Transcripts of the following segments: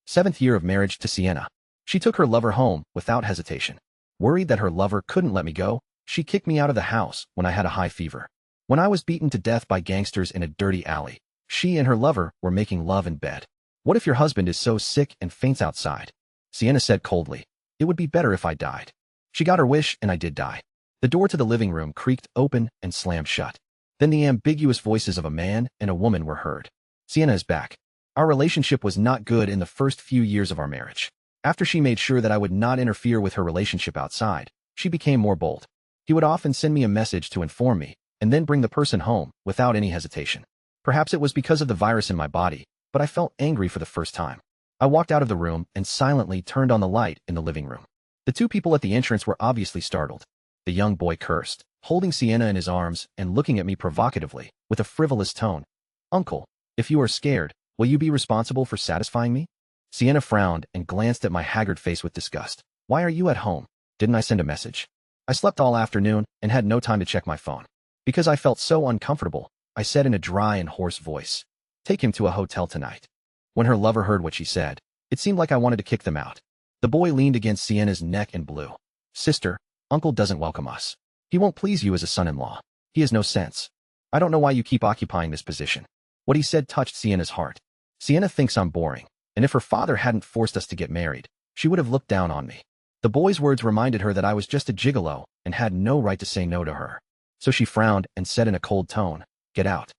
7th year of marriage to Sienna. She took her lover home without hesitation. Worried that her lover couldn't let me go, she kicked me out of the house when I had a high fever. When I was beaten to death by gangsters in a dirty alley, she and her lover were making love in bed. What if your husband is so sick and faints outside? Sienna said coldly. It would be better if I died. She got her wish and I did die. The door to the living room creaked open and slammed shut. Then the ambiguous voices of a man and a woman were heard. Sienna is back. Our relationship was not good in the first few years of our marriage. After she made sure that I would not interfere with her relationship outside, she became more bold. He would often send me a message to inform me, and then bring the person home without any hesitation. Perhaps it was because of the virus in my body, but I felt angry for the first time. I walked out of the room and silently turned on the light in the living room. The two people at the entrance were obviously startled. The young boy cursed, holding Sienna in his arms and looking at me provocatively, with a frivolous tone. Uncle, if you are scared, will you be responsible for satisfying me? Sienna frowned and glanced at my haggard face with disgust. Why are you at home? Didn't I send a message? I slept all afternoon and had no time to check my phone. Because I felt so uncomfortable, I said in a dry and hoarse voice, take him to a hotel tonight. When her lover heard what she said, it seemed like I wanted to kick them out. The boy leaned against Sienna's neck and blew. Sister, Uncle doesn't welcome us. He won't please you as a son-in-law. He has no sense. I don't know why you keep occupying this position. What he said touched Sienna's heart. Sienna thinks I'm boring, and if her father hadn't forced us to get married, she would have looked down on me. The boy's words reminded her that I was just a gigolo and had no right to say no to her. So she frowned and said in a cold tone, get out.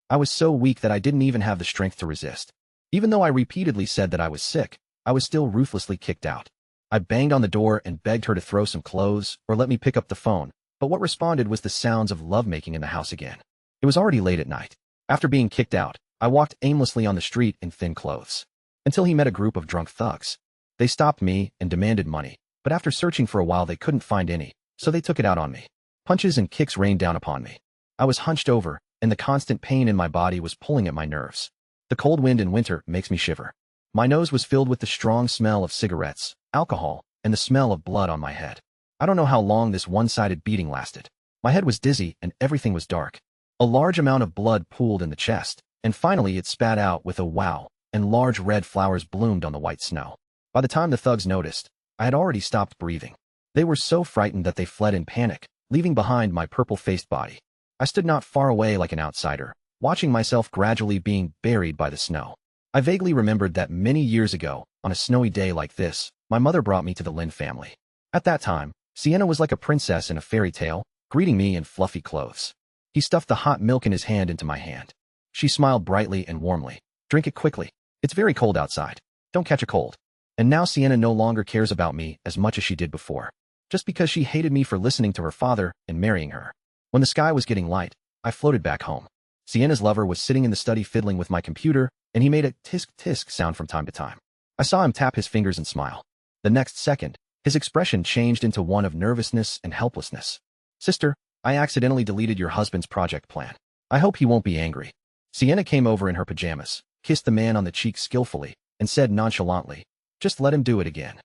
I was so weak that I didn't even have the strength to resist. Even though I repeatedly said that I was sick, I was still ruthlessly kicked out. I banged on the door and begged her to throw some clothes or let me pick up the phone, but what responded was the sounds of lovemaking in the house again. It was already late at night. After being kicked out, I walked aimlessly on the street in thin clothes. Until he met a group of drunk thugs. They stopped me and demanded money, but after searching for a while they couldn't find any, so they took it out on me. Punches and kicks rained down upon me. I was hunched over, and the constant pain in my body was pulling at my nerves. The cold wind in winter makes me shiver. My nose was filled with the strong smell of cigarettes, alcohol, and the smell of blood on my head. I don't know how long this one-sided beating lasted. My head was dizzy and everything was dark. A large amount of blood pooled in the chest, and finally it spat out with a wow, and large red flowers bloomed on the white snow. By the time the thugs noticed, I had already stopped breathing. They were so frightened that they fled in panic, leaving behind my purple-faced body. I stood not far away like an outsider, watching myself gradually being buried by the snow. I vaguely remembered that many years ago, on a snowy day like this, my mother brought me to the Lynn family. At that time, Sienna was like a princess in a fairy tale, greeting me in fluffy clothes. He stuffed the hot milk in his hand into my hand. She smiled brightly and warmly. Drink it quickly. It's very cold outside. Don't catch a cold. And now Sienna no longer cares about me as much as she did before, just because she hated me for listening to her father and marrying her. When the sky was getting light, I floated back home. Sienna's lover was sitting in the study fiddling with my computer, and he made a tisk-tisk sound from time to time. I saw him tap his fingers and smile. The next second, his expression changed into one of nervousness and helplessness. Sister, I accidentally deleted your husband's project plan. I hope he won't be angry. Sienna came over in her pajamas, kissed the man on the cheek skillfully, and said nonchalantly, just let him do it again.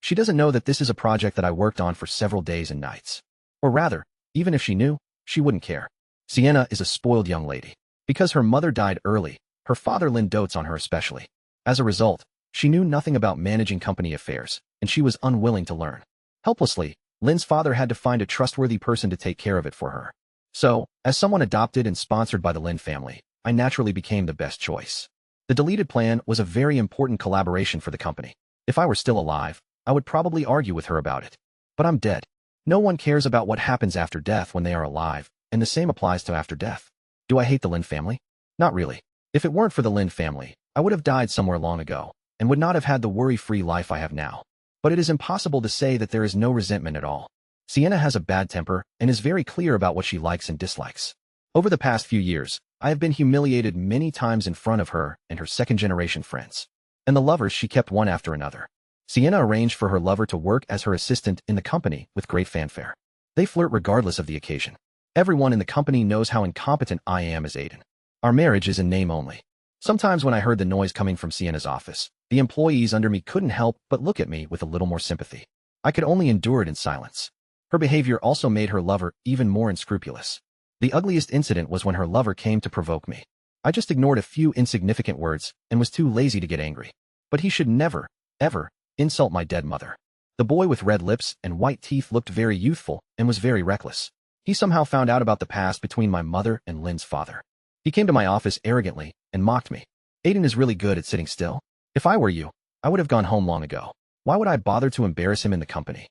She doesn't know that this is a project that I worked on for several days and nights. Or rather, even if she knew, she wouldn't care. Sienna is a spoiled young lady. Because her mother died early, her father Lynn dotes on her especially. As a result, she knew nothing about managing company affairs, and she was unwilling to learn. Helplessly, Lynn's father had to find a trustworthy person to take care of it for her. So, as someone adopted and sponsored by the Lynn family, I naturally became the best choice. The deleted plan was a very important collaboration for the company. If I were still alive, I would probably argue with her about it. But I'm dead. No one cares about what happens after death when they are alive, and the same applies to after death. Do I hate the Lynn family? Not really. If it weren't for the Lynn family, I would have died somewhere long ago, and would not have had the worry-free life I have now. But it is impossible to say that there is no resentment at all. Sienna has a bad temper and is very clear about what she likes and dislikes. Over the past few years, I have been humiliated many times in front of her and her second-generation friends. And the lovers she kept one after another. Sienna arranged for her lover to work as her assistant in the company with great fanfare. They flirt regardless of the occasion. Everyone in the company knows how incompetent I am as Aiden. Our marriage is in name only. Sometimes when I heard the noise coming from Sienna's office, the employees under me couldn't help but look at me with a little more sympathy. I could only endure it in silence. Her behavior also made her lover even more unscrupulous. The ugliest incident was when her lover came to provoke me. I just ignored a few insignificant words and was too lazy to get angry. But he should never, ever, insult my dead mother. The boy with red lips and white teeth looked very youthful and was very reckless. He somehow found out about the past between my mother and Lynn's father. He came to my office arrogantly and mocked me. Aiden is really good at sitting still. If I were you, I would have gone home long ago. Why would I bother to embarrass him in the company?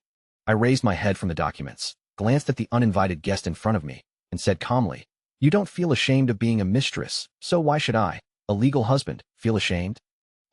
I raised my head from the documents, glanced at the uninvited guest in front of me, and said calmly, "You don't feel ashamed of being a mistress, so why should I, a legal husband, feel ashamed?"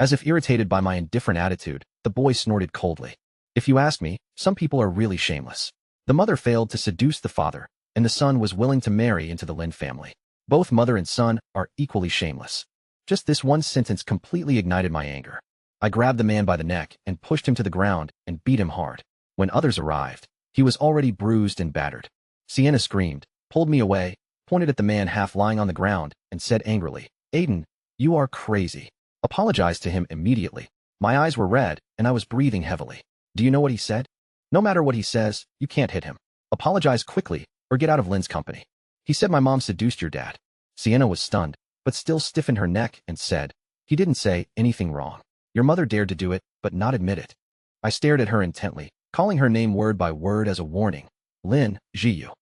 As if irritated by my indifferent attitude, the boy snorted coldly. "If you ask me, some people are really shameless. The mother failed to seduce the father, and the son was willing to marry into the Lynn family. Both mother and son are equally shameless." Just this one sentence completely ignited my anger. I grabbed the man by the neck and pushed him to the ground and beat him hard. When others arrived, he was already bruised and battered. Sienna screamed, pulled me away, pointed at the man half lying on the ground, and said angrily, "Aiden, you are crazy." Apologized to him immediately. My eyes were red, and I was breathing heavily. Do you know what he said? "No matter what he says, you can't hit him. Apologize quickly, or get out of Lynn's company." "He said my mom seduced your dad." Sienna was stunned, but still stiffened her neck and said, "He didn't say anything wrong. Your mother dared to do it, but not admit it." I stared at her intently, calling her name word by word as a warning. "Lynn, Jiyu."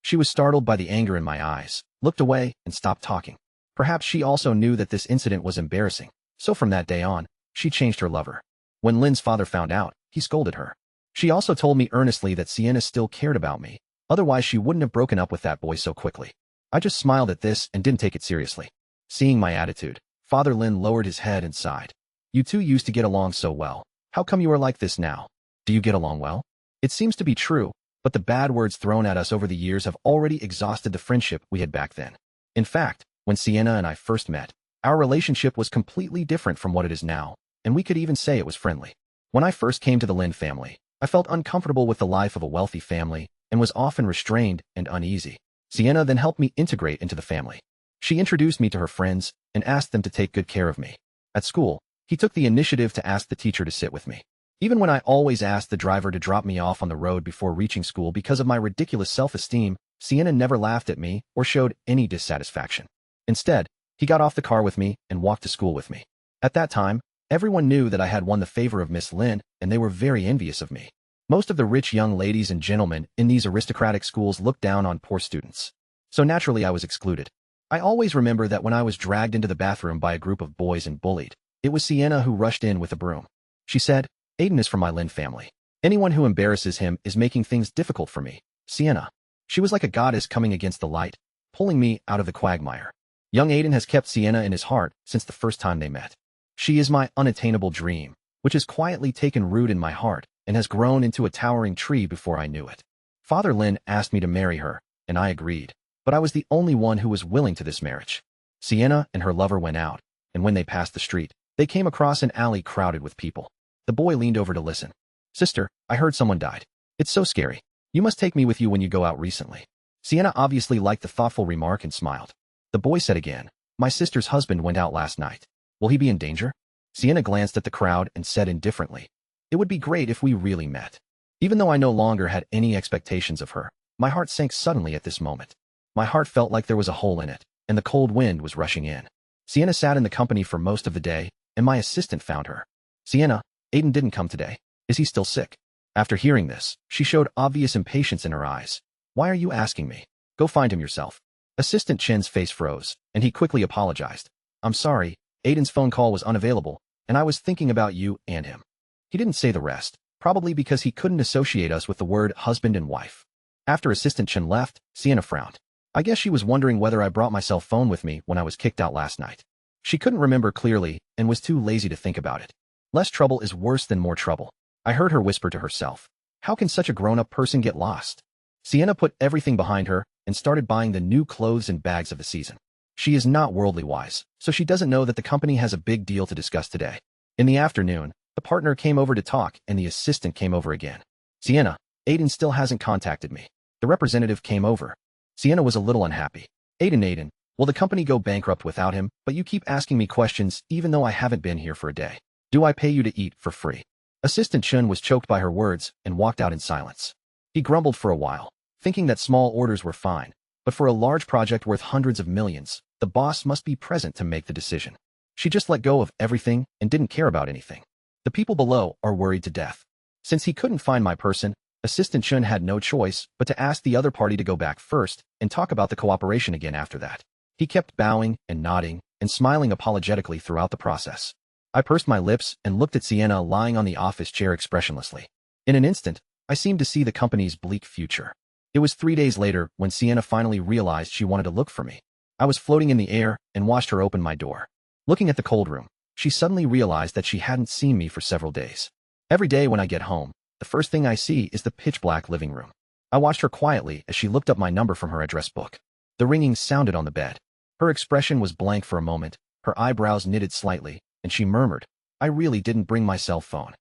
She was startled by the anger in my eyes, looked away, and stopped talking. Perhaps she also knew that this incident was embarrassing, so from that day on, she changed her lover. When Lynn's father found out, he scolded her. She also told me earnestly that Sienna still cared about me, otherwise she wouldn't have broken up with that boy so quickly. I just smiled at this and didn't take it seriously. Seeing my attitude, Father Lynn lowered his head and sighed. "You two used to get along so well. How come you are like this now? Do you get along well?" It seems to be true, but the bad words thrown at us over the years have already exhausted the friendship we had back then. In fact, when Sienna and I first met, our relationship was completely different from what it is now, and we could even say it was friendly. When I first came to the Lynn family, I felt uncomfortable with the life of a wealthy family and was often restrained and uneasy. Sienna then helped me integrate into the family. She introduced me to her friends and asked them to take good care of me. At school, he took the initiative to ask the teacher to sit with me. Even when I always asked the driver to drop me off on the road before reaching school because of my ridiculous self-esteem, Sienna never laughed at me or showed any dissatisfaction. Instead, he got off the car with me and walked to school with me. At that time, everyone knew that I had won the favor of Miss Lynn, and they were very envious of me. Most of the rich young ladies and gentlemen in these aristocratic schools looked down on poor students. So naturally I was excluded. I always remember that when I was dragged into the bathroom by a group of boys and bullied, it was Sienna who rushed in with a broom. She said, "Aiden is from my Lynn family. Anyone who embarrasses him is making things difficult for me." Sienna. She was like a goddess coming against the light, pulling me out of the quagmire. Young Aiden has kept Sienna in his heart since the first time they met. She is my unattainable dream, which has quietly taken root in my heart and has grown into a towering tree before I knew it. Father Lynn asked me to marry her, and I agreed, but I was the only one who was willing to this marriage. Sienna and her lover went out, and when they passed the street, they came across an alley crowded with people. The boy leaned over to listen. "Sister, I heard someone died. It's so scary. You must take me with you when you go out recently." Sienna obviously liked the thoughtful remark and smiled. The boy said again, "My sister's husband went out last night. Will he be in danger?" Sienna glanced at the crowd and said indifferently, "It would be great if we really met." Even though I no longer had any expectations of her, my heart sank suddenly at this moment. My heart felt like there was a hole in it, and the cold wind was rushing in. Sienna sat in the company for most of the day, and my assistant found her. "Sienna, Aiden didn't come today. Is he still sick?" After hearing this, she showed obvious impatience in her eyes. "Why are you asking me? Go find him yourself." Assistant Chen's face froze, and he quickly apologized. "I'm sorry, Aiden's phone call was unavailable, and I was thinking about you and him." He didn't say the rest, probably because he couldn't associate us with the word husband and wife. After Assistant Chen left, Sienna frowned. I guess she was wondering whether I brought my cell phone with me when I was kicked out last night. She couldn't remember clearly and was too lazy to think about it. Less trouble is worse than more trouble. I heard her whisper to herself, "How can such a grown-up person get lost?" Sienna put everything behind her and started buying the new clothes and bags of the season. She is not worldly wise, so she doesn't know that the company has a big deal to discuss today. In the afternoon, the partner came over to talk and the assistant came over again. "Sienna, Aiden still hasn't contacted me." The representative came over. Sienna was a little unhappy. Aiden, will the company go bankrupt without him? But you keep asking me questions even though I haven't been here for a day. Do I pay you to eat for free?" Assistant Chun was choked by her words and walked out in silence. He grumbled for a while, thinking that small orders were fine, but for a large project worth hundreds of millions, the boss must be present to make the decision. She just let go of everything and didn't care about anything. The people below are worried to death. Since he couldn't find my person, Assistant Chun had no choice but to ask the other party to go back first and talk about the cooperation again after that. He kept bowing and nodding and smiling apologetically throughout the process. I pursed my lips and looked at Sienna lying on the office chair expressionlessly. In an instant, I seemed to see the company's bleak future. It was 3 days later when Sienna finally realized she wanted to look for me. I was floating in the air and watched her open my door. Looking at the cold room, she suddenly realized that she hadn't seen me for several days. Every day when I get home, the first thing I see is the pitch-black living room. I watched her quietly as she looked up my number from her address book. The ringing sounded on the bed. Her expression was blank for a moment, her eyebrows knitted slightly, and she murmured, "I really didn't bring my cell phone."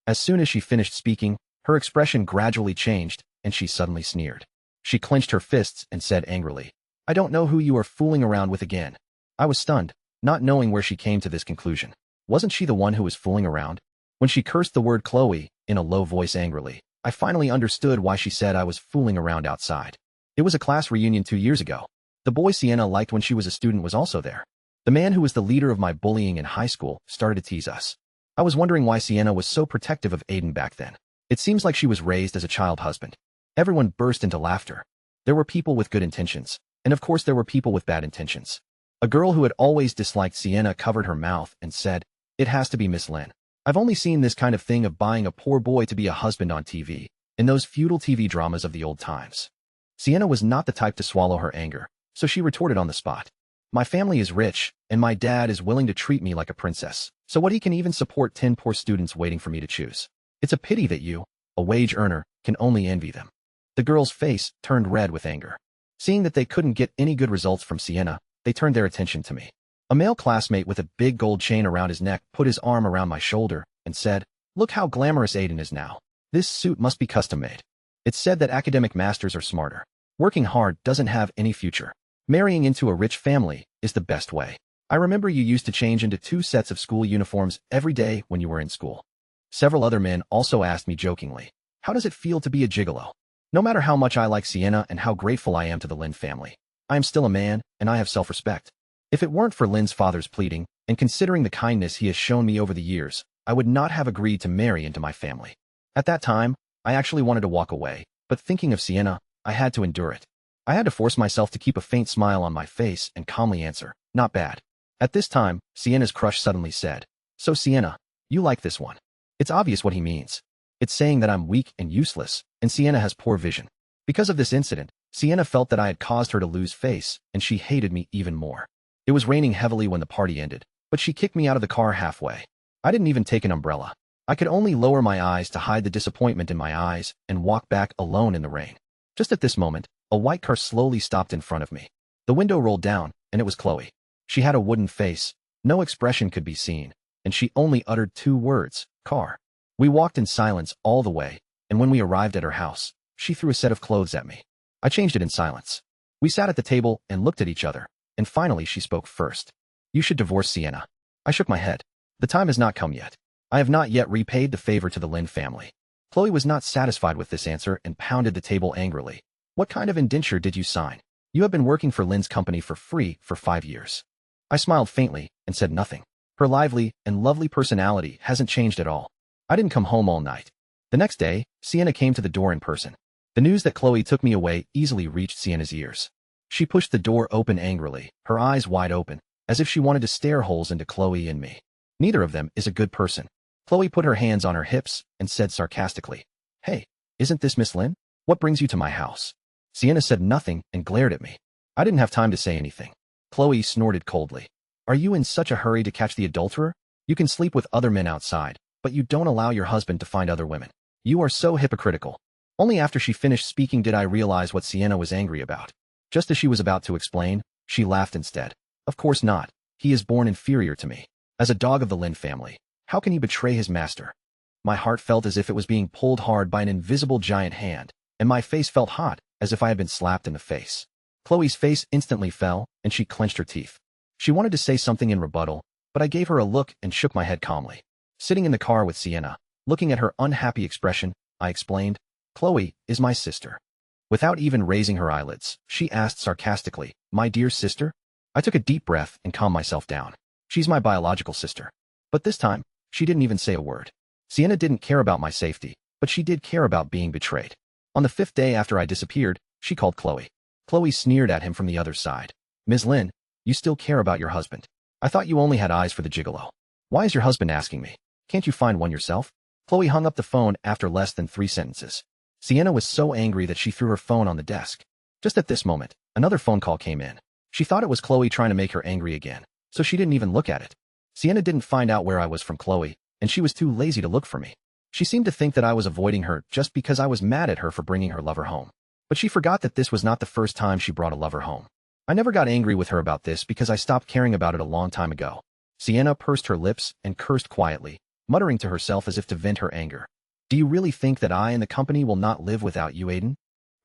As soon as she finished speaking, her expression gradually changed, and she suddenly sneered. She clenched her fists and said angrily, "I don't know who you are fooling around with again." I was stunned, not knowing where she came to this conclusion. Wasn't she the one who was fooling around? When she cursed the word Chloe, in a low voice angrily, I finally understood why she said I was fooling around outside. It was a class reunion 2 years ago. The boy Sienna liked when she was a student was also there. The man who was the leader of my bullying in high school started to tease us. I was wondering why Sienna was so protective of Aiden back then. It seems like she was raised as a child husband. Everyone burst into laughter. There were people with good intentions, and of course there were people with bad intentions. A girl who had always disliked Sienna covered her mouth and said, "It has to be Miss Lynn. I've only seen this kind of thing of buying a poor boy to be a husband on TV, in those feudal TV dramas of the old times." Sienna was not the type to swallow her anger, so she retorted on the spot. "My family is rich, and my dad is willing to treat me like a princess, so what he can even support 10 poor students waiting for me to choose. It's a pity that you, a wage earner, can only envy them." The girl's face turned red with anger. Seeing that they couldn't get any good results from Sienna, they turned their attention to me. A male classmate with a big gold chain around his neck put his arm around my shoulder and said, "Look how glamorous Aiden is now. This suit must be custom-made." It's said that academic masters are smarter. Working hard doesn't have any future. Marrying into a rich family is the best way. I remember you used to change into 2 sets of school uniforms every day when you were in school. Several other men also asked me jokingly, "How does it feel to be a gigolo?" No matter how much I like Sienna and how grateful I am to the Lynn family, I am still a man and I have self-respect. If it weren't for Lynn's father's pleading, and considering the kindness he has shown me over the years, I would not have agreed to marry into my family. At that time, I actually wanted to walk away, but thinking of Sienna, I had to endure it. I had to force myself to keep a faint smile on my face and calmly answer, "Not bad." At this time, Sienna's crush suddenly said, "So Sienna, you like this one?" It's obvious what he means. It's saying that I'm weak and useless, and Sienna has poor vision. Because of this incident, Sienna felt that I had caused her to lose face, and she hated me even more. It was raining heavily when the party ended, but she kicked me out of the car halfway. I didn't even take an umbrella. I could only lower my eyes to hide the disappointment in my eyes and walk back alone in the rain. Just at this moment, a white car slowly stopped in front of me. The window rolled down, and it was Chloe. She had a wooden face, no expression could be seen, and she only uttered 2 words, "Car." We walked in silence all the way, and when we arrived at her house, she threw a set of clothes at me. I changed it in silence. We sat at the table and looked at each other, and finally she spoke first. "You should divorce Sienna." I shook my head. The time has not come yet. I have not yet repaid the favor to the Lynn family. Chloe was not satisfied with this answer and pounded the table angrily. "What kind of indenture did you sign? You have been working for Lynn's company for free for 5 years. I smiled faintly and said nothing. Her lively and lovely personality hasn't changed at all. I didn't come home all night. The next day, Sienna came to the door in person. The news that Chloe took me away easily reached Sienna's ears. She pushed the door open angrily, her eyes wide open, as if she wanted to stare holes into Chloe and me. Neither of them is a good person. Chloe put her hands on her hips and said sarcastically, "Hey, isn't this Miss Lynn? What brings you to my house?" Sienna said nothing and glared at me. I didn't have time to say anything. Chloe snorted coldly. "Are you in such a hurry to catch the adulterer? You can sleep with other men outside, but you don't allow your husband to find other women. You are so hypocritical." Only after she finished speaking did I realize what Sienna was angry about. Just as she was about to explain, she laughed instead. "Of course not. He is born inferior to me. As a dog of the Lynn family, how can he betray his master?" My heart felt as if it was being pulled hard by an invisible giant hand, and my face felt hot, as if I had been slapped in the face. Chloe's face instantly fell, and she clenched her teeth. She wanted to say something in rebuttal, but I gave her a look and shook my head calmly. Sitting in the car with Sienna, looking at her unhappy expression, I explained, "Chloe is my sister." Without even raising her eyelids, she asked sarcastically, "My dear sister?" I took a deep breath and calmed myself down. She's my biological sister. But this time, she didn't even say a word. Sienna didn't care about my safety, but she did care about being betrayed. On the 5th day after I disappeared, she called Chloe. Chloe sneered at him from the other side. Ms. Lin, you still care about your husband. I thought you only had eyes for the gigolo. Why is your husband asking me? Can't you find one yourself? Chloe hung up the phone after less than 3 sentences. Sienna was so angry that she threw her phone on the desk. Just at this moment, another phone call came in. She thought it was Chloe trying to make her angry again, so she didn't even look at it. Sienna didn't find out where I was from Chloe, and she was too lazy to look for me. She seemed to think that I was avoiding her just because I was mad at her for bringing her lover home. But she forgot that this was not the first time she brought a lover home. I never got angry with her about this because I stopped caring about it a long time ago. Sienna pursed her lips and cursed quietly, muttering to herself as if to vent her anger. Do you really think that I and the company will not live without you, Aiden?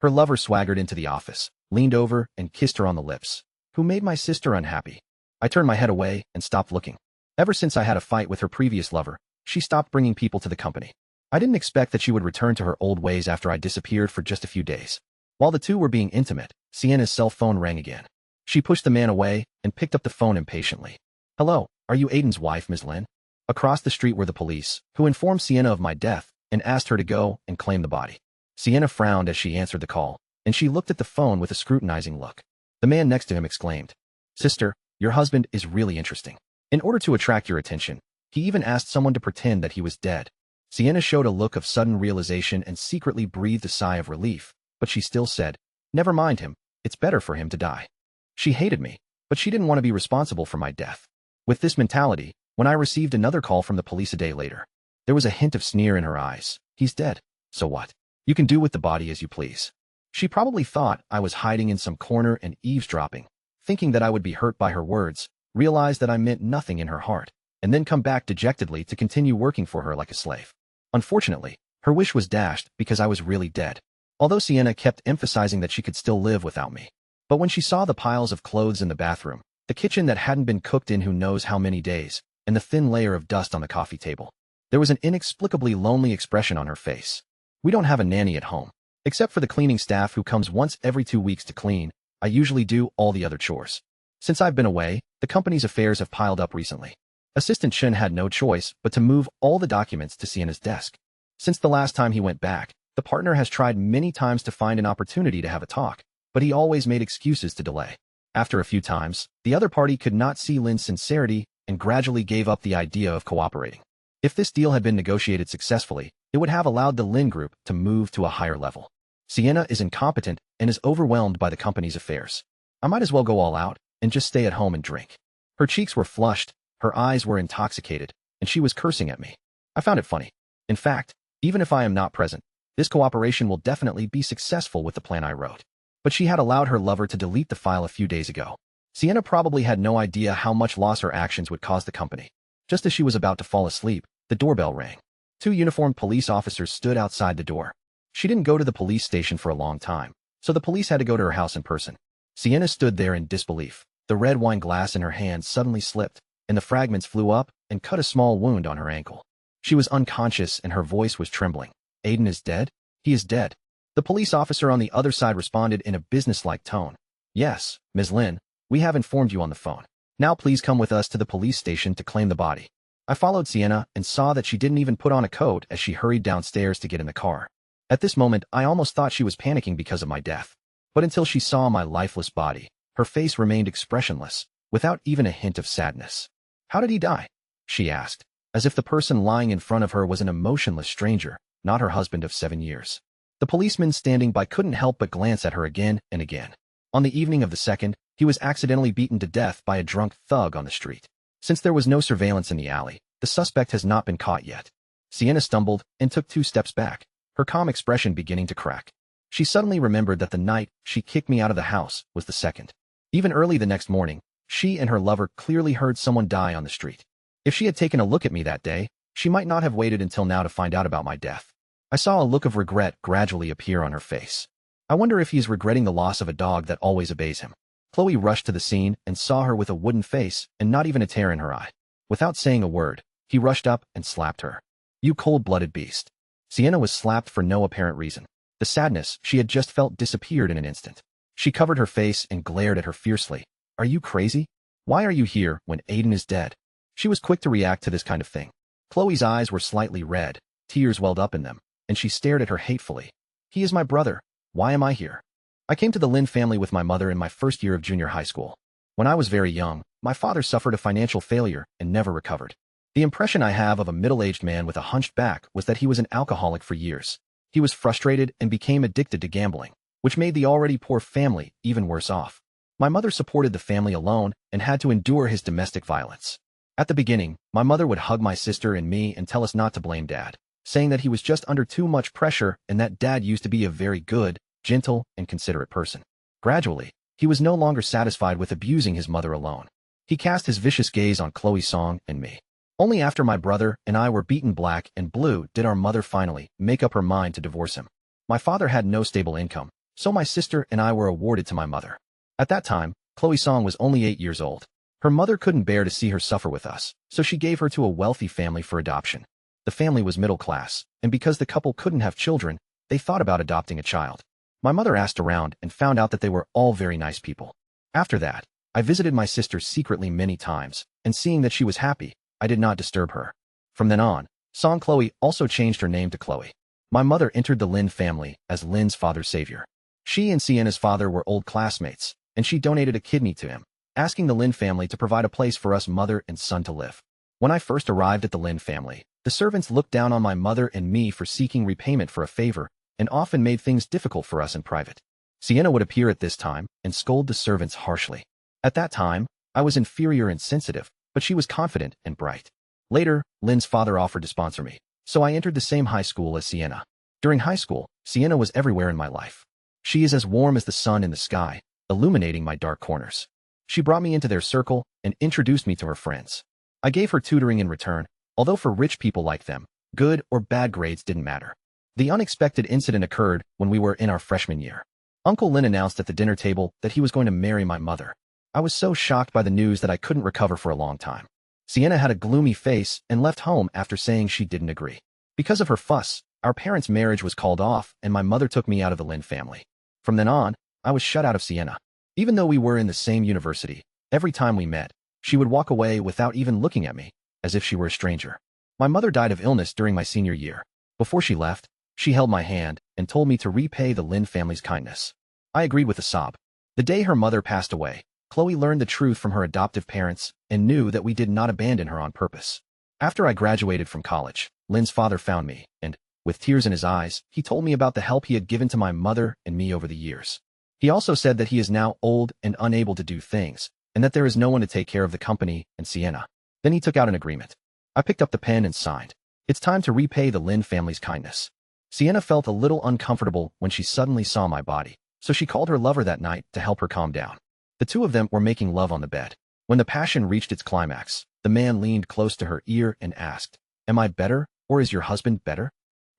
Her lover swaggered into the office, leaned over, and kissed her on the lips. Who made my sister unhappy? I turned my head away and stopped looking. Ever since I had a fight with her previous lover, she stopped bringing people to the company. I didn't expect that she would return to her old ways after I disappeared for just a few days. While the two were being intimate, Sienna's cell phone rang again. She pushed the man away and picked up the phone impatiently. Hello, are you Aiden's wife, Ms. Lin? Across the street were the police, who informed Sienna of my death and asked her to go and claim the body. Sienna frowned as she answered the call, and she looked at the phone with a scrutinizing look. The man next to him exclaimed, Sister, your husband is really interesting. In order to attract your attention, he even asked someone to pretend that he was dead. Sienna showed a look of sudden realization and secretly breathed a sigh of relief, but she still said, Never mind him, it's better for him to die. She hated me, but she didn't want to be responsible for my death. With this mentality, when I received another call from the police a day later, there was a hint of sneer in her eyes. He's dead. So what? You can do with the body as you please. She probably thought I was hiding in some corner and eavesdropping, thinking that I would be hurt by her words, realized that I meant nothing in her heart, and then come back dejectedly to continue working for her like a slave. Unfortunately, her wish was dashed because I was really dead. Although Sienna kept emphasizing that she could still live without me. But when she saw the piles of clothes in the bathroom, the kitchen that hadn't been cooked in who knows how many days, and the thin layer of dust on the coffee table, there was an inexplicably lonely expression on her face. We don't have a nanny at home. Except for the cleaning staff who comes once every 2 weeks to clean, I usually do all the other chores. Since I've been away, the company's affairs have piled up recently. Assistant Chen had no choice but to move all the documents to Sienna's desk. Since the last time he went back, the partner has tried many times to find an opportunity to have a talk, but he always made excuses to delay. After a few times, the other party could not see Lin's sincerity and gradually gave up the idea of cooperating. If this deal had been negotiated successfully, it would have allowed the Lin Group to move to a higher level. Sienna is incompetent and is overwhelmed by the company's affairs. I might as well go all out and just stay at home and drink. Her cheeks were flushed, her eyes were intoxicated, and she was cursing at me. I found it funny. In fact, even if I am not present, this cooperation will definitely be successful with the plan I wrote. But she had allowed her lover to delete the file a few days ago. Sienna probably had no idea how much loss her actions would cause the company. Just as she was about to fall asleep, the doorbell rang. 2 uniformed police officers stood outside the door. She didn't go to the police station for a long time, so the police had to go to her house in person. Sienna stood there in disbelief. The red wine glass in her hand suddenly slipped, and the fragments flew up and cut a small wound on her ankle. She was unconscious and her voice was trembling. Aiden is dead? He is dead. The police officer on the other side responded in a businesslike tone. Yes, Ms. Lin, we have informed you on the phone. Now please come with us to the police station to claim the body. I followed Sienna and saw that she didn't even put on a coat as she hurried downstairs to get in the car. At this moment, I almost thought she was panicking because of my death. But until she saw my lifeless body, her face remained expressionless, without even a hint of sadness. How did he die? She asked, as if the person lying in front of her was an emotionless stranger, not her husband of 7 years. The policeman standing by couldn't help but glance at her again and again. On the evening of the 2nd, he was accidentally beaten to death by a drunk thug on the street. Since there was no surveillance in the alley, the suspect has not been caught yet. Sienna stumbled and took 2 steps back, her calm expression beginning to crack. She suddenly remembered that the night she kicked me out of the house was the 2nd. Even early the next morning, she and her lover clearly heard someone die on the street. If she had taken a look at me that day, she might not have waited until now to find out about my death. I saw a look of regret gradually appear on her face. I wonder if he is regretting the loss of a dog that always obeys him. Chloe rushed to the scene and saw her with a wooden face and not even a tear in her eye. Without saying a word, he rushed up and slapped her. You cold-blooded beast. Sienna was slapped for no apparent reason. The sadness she had just felt disappeared in an instant. She covered her face and glared at her fiercely. Are you crazy? Why are you here when Aiden is dead? She was quick to react to this kind of thing. Chloe's eyes were slightly red, tears welled up in them, and she stared at her hatefully. He is my brother. Why am I here? I came to the Lin family with my mother in my first year of junior high school. When I was very young, my father suffered a financial failure and never recovered. The impression I have of a middle-aged man with a hunched back was that he was an alcoholic for years. He was frustrated and became addicted to gambling, which made the already poor family even worse off. My mother supported the family alone and had to endure his domestic violence. At the beginning, my mother would hug my sister and me and tell us not to blame Dad, saying that he was just under too much pressure and that Dad used to be a very good, gentle, and considerate person. Gradually, he was no longer satisfied with abusing his mother alone. He cast his vicious gaze on Chloe Song and me. Only after my brother and I were beaten black and blue did our mother finally make up her mind to divorce him. My father had no stable income, so my sister and I were awarded to my mother. At that time, Chloe Song was only 8 years old. Her mother couldn't bear to see her suffer with us, so she gave her to a wealthy family for adoption. The family was middle class, and because the couple couldn't have children, they thought about adopting a child. My mother asked around and found out that they were all very nice people. After that, I visited my sister secretly many times, and seeing that she was happy, I did not disturb her. From then on, Song Chloe also changed her name to Chloe. My mother entered the Lin family as Lin's father's savior. She and Sienna's father were old classmates, and she donated a kidney to him, asking the Lin family to provide a place for us mother and son to live. When I first arrived at the Lin family, the servants looked down on my mother and me for seeking repayment for a favor and often made things difficult for us in private. Sienna would appear at this time and scold the servants harshly. At that time, I was inferior and sensitive, but she was confident and bright. Later, Lin's father offered to sponsor me, so I entered the same high school as Sienna. During high school, Sienna was everywhere in my life. She is as warm as the sun in the sky, illuminating my dark corners. She brought me into their circle and introduced me to her friends. I gave her tutoring in return, although for rich people like them, good or bad grades didn't matter. The unexpected incident occurred when we were in our freshman year. Uncle Lin announced at the dinner table that he was going to marry my mother. I was so shocked by the news that I couldn't recover for a long time. Sienna had a gloomy face and left home after saying she didn't agree. Because of her fuss, our parents' marriage was called off and my mother took me out of the Lin family. From then on, I was shut out of Sienna. Even though we were in the same university, every time we met, she would walk away without even looking at me, as if she were a stranger. My mother died of illness during my senior year. Before she left, she held my hand and told me to repay the Lin family's kindness. I agreed with a sob. The day her mother passed away, Chloe learned the truth from her adoptive parents and knew that we did not abandon her on purpose. After I graduated from college, Lin's father found me, and, with tears in his eyes, he told me about the help he had given to my mother and me over the years. He also said that he is now old and unable to do things, and that there is no one to take care of the company and Sienna. Then he took out an agreement. I picked up the pen and signed. It's time to repay the Lin family's kindness. Sienna felt a little uncomfortable when she suddenly saw my body, so she called her lover that night to help her calm down. The two of them were making love on the bed. When the passion reached its climax, the man leaned close to her ear and asked, "Am I better, or is your husband better?"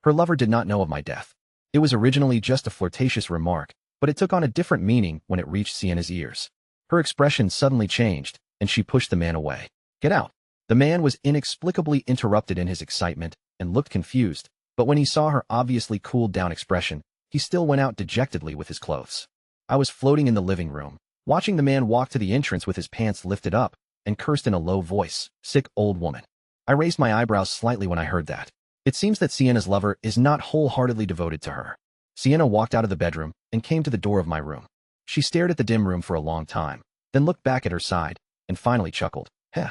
Her lover did not know of my death. It was originally just a flirtatious remark, but it took on a different meaning when it reached Sienna's ears. Her expression suddenly changed, and she pushed the man away. "Get out." The man was inexplicably interrupted in his excitement and looked confused, but when he saw her obviously cooled down expression, he still went out dejectedly with his clothes. I was floating in the living room, watching the man walk to the entrance with his pants lifted up, and cursed in a low voice, "Sick old woman." I raised my eyebrows slightly when I heard that. It seems that Sienna's lover is not wholeheartedly devoted to her. Sienna walked out of the bedroom and came to the door of my room. She stared at the dim room for a long time, then looked back at her side, and finally chuckled. Heh.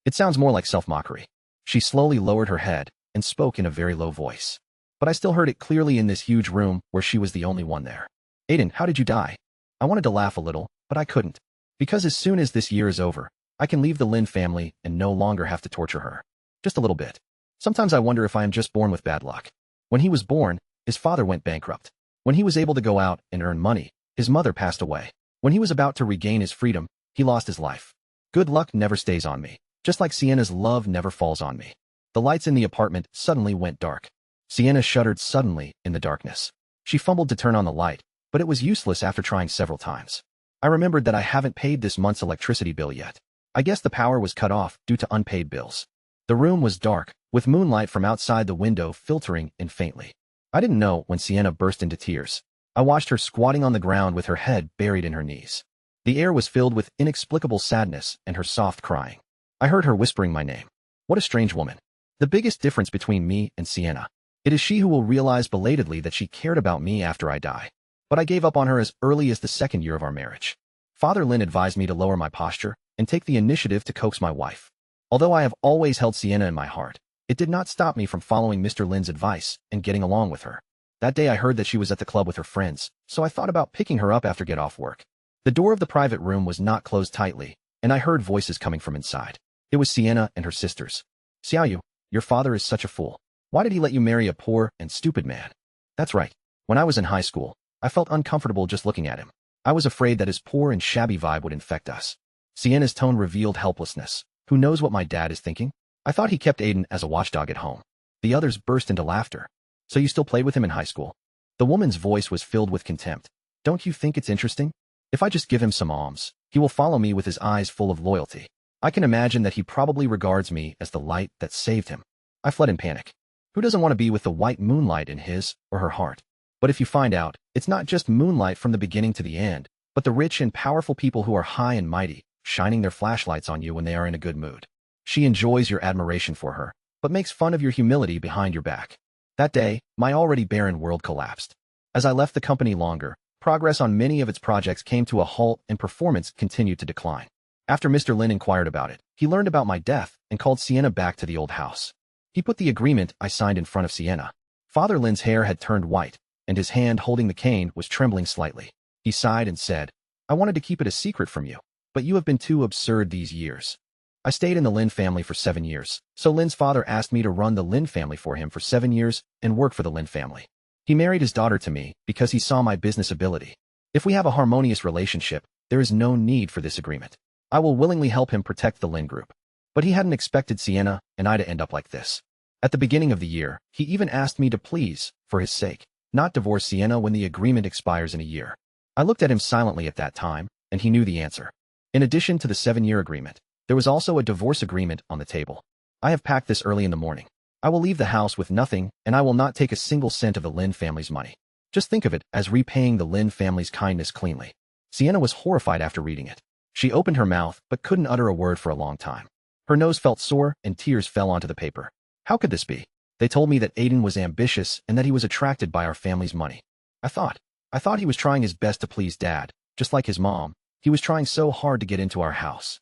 It sounds more like self-mockery. She slowly lowered her head and spoke in a very low voice. But I still heard it clearly in this huge room where she was the only one there. "Aiden, how did you die?" I wanted to laugh a little, but I couldn't. Because as soon as this year is over, I can leave the Lin family and no longer have to torture her. Just a little bit. Sometimes I wonder if I am just born with bad luck. When he was born, his father went bankrupt. When he was able to go out and earn money, his mother passed away. When he was about to regain his freedom, he lost his life. Good luck never stays on me, just like Sienna's love never falls on me. The lights in the apartment suddenly went dark. Sienna shuddered suddenly in the darkness. She fumbled to turn on the light, but it was useless after trying several times. I remembered that I haven't paid this month's electricity bill yet. I guess the power was cut off due to unpaid bills. The room was dark, with moonlight from outside the window filtering in faintly. I didn't know when Sienna burst into tears. I watched her squatting on the ground with her head buried in her knees. The air was filled with inexplicable sadness and her soft crying. I heard her whispering my name. What a strange woman. The biggest difference between me and Sienna. It is she who will realize belatedly that she cared about me after I die. But I gave up on her as early as the second year of our marriage. Father Lin advised me to lower my posture and take the initiative to coax my wife. Although I have always held Sienna in my heart, it did not stop me from following Mr. Lin's advice and getting along with her. That day I heard that she was at the club with her friends, so I thought about picking her up after get off work. The door of the private room was not closed tightly, and I heard voices coming from inside. It was Sienna and her sisters. Xiaoyu, your father is such a fool. Why did he let you marry a poor and stupid man? That's right. When I was in high school, I felt uncomfortable just looking at him. I was afraid that his poor and shabby vibe would infect us. Sienna's tone revealed helplessness. Who knows what my dad is thinking? I thought he kept Aiden as a watchdog at home. The others burst into laughter. So you still played with him in high school? The woman's voice was filled with contempt. Don't you think it's interesting? If I just give him some alms, he will follow me with his eyes full of loyalty. I can imagine that he probably regards me as the light that saved him. I fled in panic. Who doesn't want to be with the white moonlight in his or her heart? But if you find out, it's not just moonlight from the beginning to the end, but the rich and powerful people who are high and mighty, shining their flashlights on you when they are in a good mood. She enjoys your admiration for her, but makes fun of your humility behind your back. That day, my already barren world collapsed. As I left the company longer, progress on many of its projects came to a halt and performance continued to decline. After Mr. Lin inquired about it, he learned about my death and called Sienna back to the old house. He put the agreement I signed in front of Sienna. Father Lin's hair had turned white, and his hand holding the cane was trembling slightly. He sighed and said, I wanted to keep it a secret from you, but you have been too absurd these years. I stayed in the Lin family for 7 years, so Lin's father asked me to run the Lin family for him for 7 years and work for the Lin family. He married his daughter to me because he saw my business ability. If we have a harmonious relationship, there is no need for this agreement. I will willingly help him protect the Lin group. But he hadn't expected Sienna and I to end up like this. At the beginning of the year, he even asked me to please, for his sake, not divorce Sienna when the agreement expires in a year. I looked at him silently at that time, and he knew the answer. In addition to the 7-year agreement, there was also a divorce agreement on the table. I have packed this early in the morning. I will leave the house with nothing, and I will not take a single cent of the Lin family's money. Just think of it as repaying the Lin family's kindness cleanly. Sienna was horrified after reading it. She opened her mouth, but couldn't utter a word for a long time. Her nose felt sore, and tears fell onto the paper. How could this be? They told me that Aiden was ambitious and that he was attracted by our family's money. I thought he was trying his best to please Dad, just like his mom. He was trying so hard to get into our house.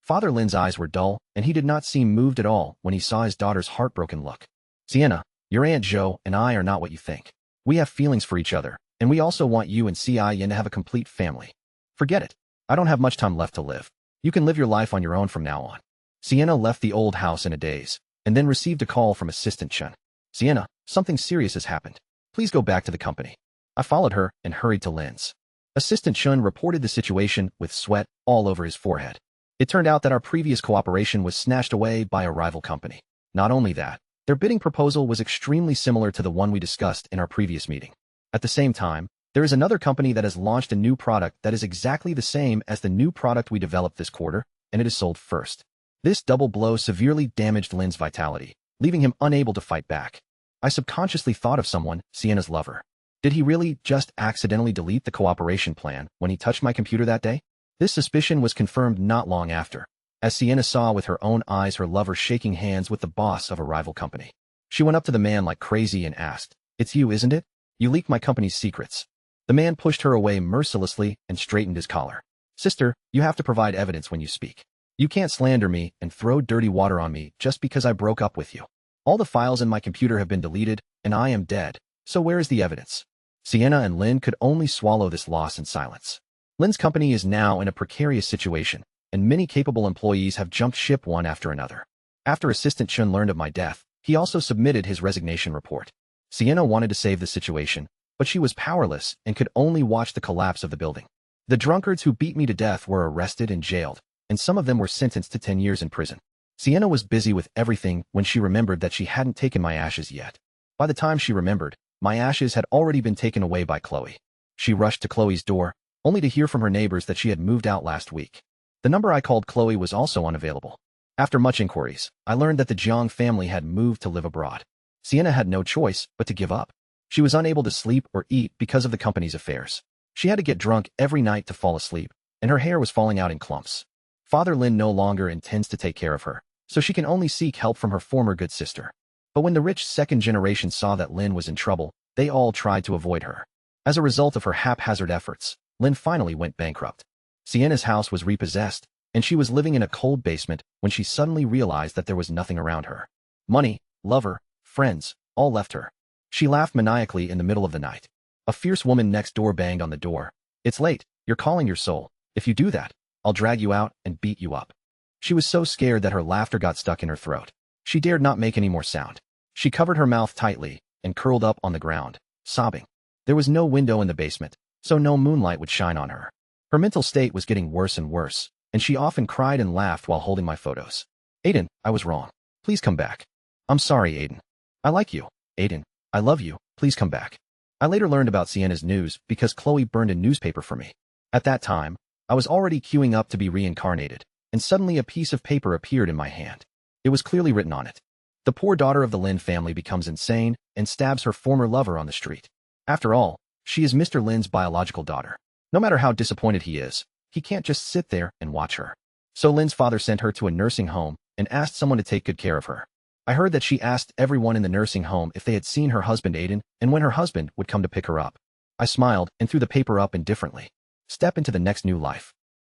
Father Lin's eyes were dull, and he did not seem moved at all when he saw his daughter's heartbroken look. Sienna, your Aunt Jo and I are not what you think. We have feelings for each other, and we also want you and Yin to have a complete family. Forget it. I don't have much time left to live. You can live your life on your own from now on. Sienna left the old house in a daze, and then received a call from Assistant Chun. Sienna, something serious has happened. Please go back to the company. I followed her and hurried to Lin's. Assistant Chun reported the situation with sweat all over his forehead. It turned out that our previous cooperation was snatched away by a rival company. Not only that, their bidding proposal was extremely similar to the one we discussed in our previous meeting. At the same time, there is another company that has launched a new product that is exactly the same as the new product we developed this quarter, and it is sold first. This double blow severely damaged Lin's vitality, leaving him unable to fight back. I subconsciously thought of someone, Sienna's lover. Did he really just accidentally delete the cooperation plan when he touched my computer that day? This suspicion was confirmed not long after, as Sienna saw with her own eyes her lover shaking hands with the boss of a rival company. She went up to the man like crazy and asked, "It's you, isn't it? You leaked my company's secrets." The man pushed her away mercilessly and straightened his collar. "Sister, you have to provide evidence when you speak. You can't slander me and throw dirty water on me just because I broke up with you. All the files in my computer have been deleted, and I am dead, so where is the evidence?" Sienna and Lin could only swallow this loss in silence. Lin's company is now in a precarious situation, and many capable employees have jumped ship one after another. After Assistant Chun learned of my death, he also submitted his resignation report. Sienna wanted to save the situation, but she was powerless and could only watch the collapse of the building. The drunkards who beat me to death were arrested and jailed, and some of them were sentenced to 10 years in prison. Sienna was busy with everything when she remembered that she hadn't taken my ashes yet. By the time she remembered, my ashes had already been taken away by Chloe. She rushed to Chloe's door, only to hear from her neighbors that she had moved out last week. The number I called Chloe was also unavailable. After much inquiries, I learned that the Jiang family had moved to live abroad. Sienna had no choice but to give up. She was unable to sleep or eat because of the company's affairs. She had to get drunk every night to fall asleep, and her hair was falling out in clumps. Father Lin no longer intends to take care of her, so she can only seek help from her former good sister. But when the rich second generation saw that Lin was in trouble, they all tried to avoid her. As a result of her haphazard efforts, Lin finally went bankrupt. Sienna's house was repossessed, and she was living in a cold basement when she suddenly realized that there was nothing around her. Money, lover, friends, all left her. She laughed maniacally in the middle of the night. A fierce woman next door banged on the door. "It's late, you're calling your soul. If you do that, I'll drag you out and beat you up." She was so scared that her laughter got stuck in her throat. She dared not make any more sound. She covered her mouth tightly and curled up on the ground, sobbing. There was no window in the basement, so no moonlight would shine on her. Her mental state was getting worse and worse, and she often cried and laughed while holding my photos. "Aiden, I was wrong. Please come back." "I'm sorry, Aiden. I like you. Aiden, I love you. Please come back." I later learned about Sienna's news because Chloe burned a newspaper for me. At that time, I was already queuing up to be reincarnated, and suddenly a piece of paper appeared in my hand. It was clearly written on it. The poor daughter of the Lin family becomes insane and stabs her former lover on the street. After all, she is Mr. Lin's biological daughter. No matter how disappointed he is, he can't just sit there and watch her. So Lin's father sent her to a nursing home and asked someone to take good care of her. I heard that she asked everyone in the nursing home if they had seen her husband Aiden and when her husband would come to pick her up. I smiled and threw the paper up indifferently. Step into the next new life.